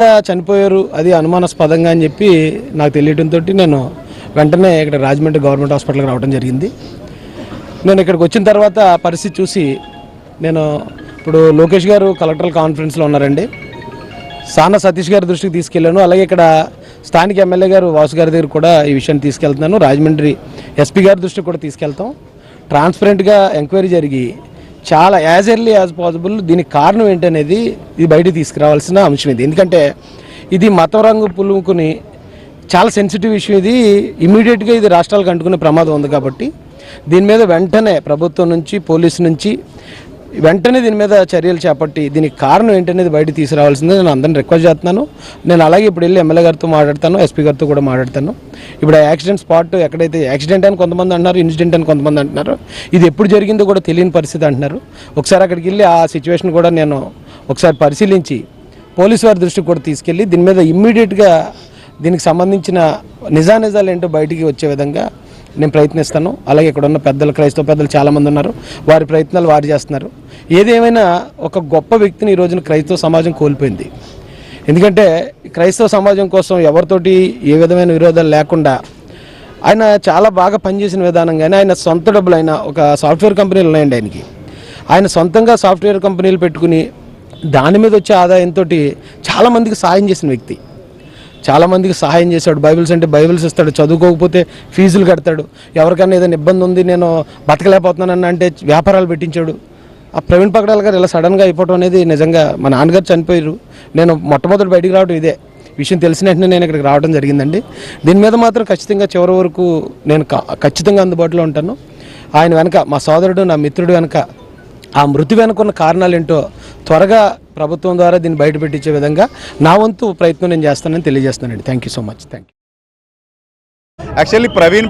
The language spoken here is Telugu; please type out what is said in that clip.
చనిపోయారు, అది అనుమానాస్పదంగా అని చెప్పి నాకు తెలియడంతో నేను వెంటనే ఇక్కడ రాజమండ్రి గవర్నమెంట్ హాస్పిటల్కి రావడం జరిగింది. నేను ఇక్కడికి వచ్చిన తర్వాత పరిస్థితి చూసి నేను ఇప్పుడు లోకేష్ గారు కలెక్టరల్ కాన్ఫరెన్స్లో ఉన్నారండి, సానా సతీష్ గారి దృష్టికి తీసుకెళ్ళాను. అలాగే ఇక్కడ స్థానిక ఎమ్మెల్యే గారు వాసు గారి దగ్గర కూడా ఈ విషయాన్ని తీసుకెళ్తున్నాను. రాజమండ్రి ఎస్పీ గారి దృష్టికి కూడా తీసుకెళ్తాం. ట్రాన్స్పరెంట్గా ఎంక్వైరీ జరిగి చాలా యాజ్ ఎర్లీ యాజ్ పాసిబుల్ దీనికి కారణం ఏంటనేది ఇది బయటికి తీసుకురావాల్సిన అంశం ఇది. ఎందుకంటే ఇది మత రంగు పులుముకుని చాలా సెన్సిటివ్ ఇష్యూ, ఇది ఇమీడియట్గా ఇది రాష్ట్రాలకు అంటుకునే ప్రమాదం ఉంది. కాబట్టి దీని మీద వెంటనే ప్రభుత్వం నుంచి పోలీసు నుంచి వెంటనే దీని మీద చర్యలు చేపట్టి దీనికి కారణం ఏంటనేది బయట తీసుకురావాల్సిందే నేను అందరిని రిక్వెస్ట్ చేస్తున్నాను. నేను అలాగే ఇప్పుడు వెళ్ళి ఎమ్మెల్యే గారితో మాట్లాడతాను, ఎస్పీ గారితో కూడా మాట్లాడతాను. ఇప్పుడు ఆ యాక్సిడెంట్ స్పాట్ ఎక్కడైతే యాక్సిడెంట్ అని కొంతమంది అంటున్నారు, ఇన్సిడెంట్ అని కొంతమంది అంటున్నారు, ఇది ఎప్పుడు జరిగిందో కూడా తెలియని పరిస్థితి అంటున్నారు. ఒకసారి అక్కడికి వెళ్ళి ఆ సిచ్యువేషన్ కూడా నేను ఒకసారి పరిశీలించి పోలీసు వారి దృష్టికి కూడా తీసుకెళ్ళి దీని మీద ఇమ్మీడియట్గా దీనికి సంబంధించిన నిజాలు ఏంటో బయటికి వచ్చే విధంగా నేను ప్రయత్నిస్తాను. అలాగే ఇక్కడ ఉన్న పెద్దలు, క్రైస్తవ పెద్దలు చాలామంది ఉన్నారు, వారి ప్రయత్నాలు వారు చేస్తున్నారు. ఏదేమైనా ఒక గొప్ప వ్యక్తిని ఈ రోజున క్రైస్తవ సమాజం కోల్పోయింది. ఎందుకంటే క్రైస్తవ సమాజం కోసం ఎవరితోటి ఏ విధమైన విరోధాలు లేకుండా ఆయన చాలా బాగా పనిచేసిన విధానంగానే ఆయన సొంత డబ్బులు, ఆయన ఒక సాఫ్ట్వేర్ కంపెనీలు ఉన్నాయండి ఆయనకి, ఆయన సొంతంగా సాఫ్ట్వేర్ కంపెనీలు పెట్టుకుని దాని మీద వచ్చే ఆదాయంతో చాలామందికి సహాయం చేసిన వ్యక్తి, చాలామందికి సహాయం చేశాడు. బైబిల్స్ అంటే బైబిల్స్ ఇస్తాడు, చదువుకోకపోతే ఫీజులు కడతాడు, ఎవరికైనా ఏదైనా ఇబ్బంది ఉంది నేను బతకలేకపోతున్నానన్న అంటే వ్యాపారాలు పెట్టించాడు. ఆ ప్రవీణ్ పగడాల గారు ఇలా సడన్గా అయిపోవడం అనేది నిజంగా మా నాన్నగారు చనిపోయారు, నేను మొట్టమొదటి బయటికి రావడం ఇదే విషయం తెలిసిన వెంటనే నేను ఇక్కడికి రావడం జరిగిందండి. దీని మీద మాత్రం ఖచ్చితంగా చివరి వరకు నేను ఖచ్చితంగా అందుబాటులో ఉంటాను. ఆయన వెనక మా సోదరుడు, నా మిత్రుడు వెనక ఆ మృతి వెనుకున్న కారణాలు ఏంటో త్వరగా ప్రభుత్వం ద్వారా దీన్ని బయట పెట్టించే విధంగా నా వంతు ప్రయత్నం నేను చేస్తానని తెలియజేస్తానండి. Thank you so much. Thank you. Actually Praveen